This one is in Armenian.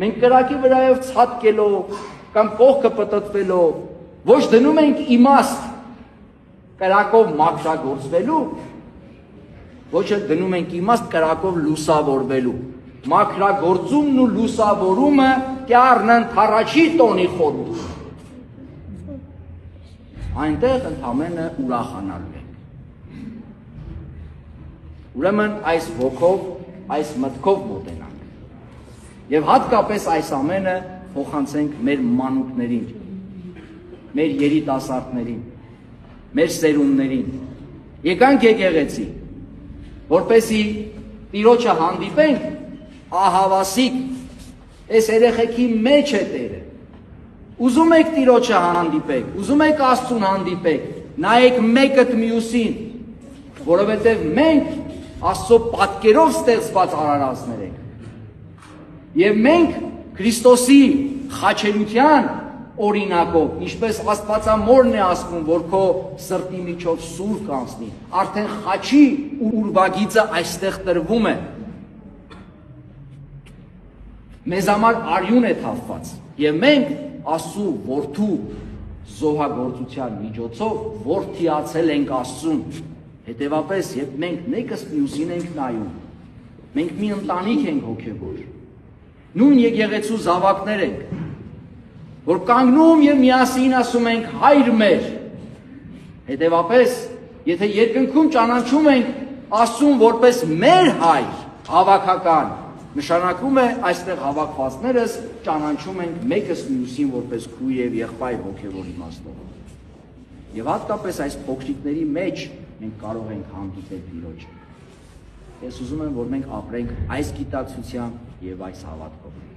մենք կրակի վրայով ցատկելով կամ կողքը պտտվելով ոչ դնում ենք իմաստ կրակով մաքրագործվելու, ոչ էլ դնում ենք իմաստ կրակով լուսավորվելու։ Մաքրագործումն ու լուսավորումը կառնեն թառաջի տոնի խորհուրդ։ Այնտեղ ընդամենը ուրախանալու ենք։ Ուրեմն այս ոգով, այս մտքով մոտենանք։ Եվ հատկապես այս ամենը փոխանցենք մեր մանուկներին, մեր երիտասարդներին, մեր սերունդներին։ Եկանք եկեղեցի, որպեսզի Տիրոջը հանդիպենք, ահավասիկ, այս երեխեքի մեջ է Տերը։ Ուզում եք Տիրոջը հանդիպեք, ուզում եք Աստծուն հանդիպեք, նայեք մեկըդ մյուսին, որովհետև մենք Աստծո պատկերով ստեղծված արարածներ ենք։ Եվ մենք Քրիստոսի խաչելության օրինակով, ինչպես Աստվածամորն է ասվում, որ քո սրտի միջով սուր կանցնի, արդեն խաչի ուրվագիծը այստեղ տրվում է։ Մեզ համար արյուն է թափված, եւ մենք Աստծու որդու զոհագործության միջոցով որդիացել ենք Աստծուն։ Հետևապես, երբ մենք մեկս մյուսին ենք նայում, մենք մի ընտանիք ենք հոգևոր, նույն եկեղեցու զավակներ ենք, որ կանգնում եւ միասին ասում ենք հայր մեր։ Հետևապես, եթե երկնքում ճանաչում ենք Աստծուն որպես մեր հայր, հավաքական, նշանակում է այստեղ հավաքվածներս ճանաչում ենք մեկս մյուսին որպես քույր եւ եղբայր հոգևոր իմաստով։ Եվ հատկապես այս փոքրիկների մեջ մենք կարող ենք հանդիպել Տիրոջը։ Ես ուզում եմ, որ մենք ապրենք այս գիտակցությամբ եւ այս հավատքով։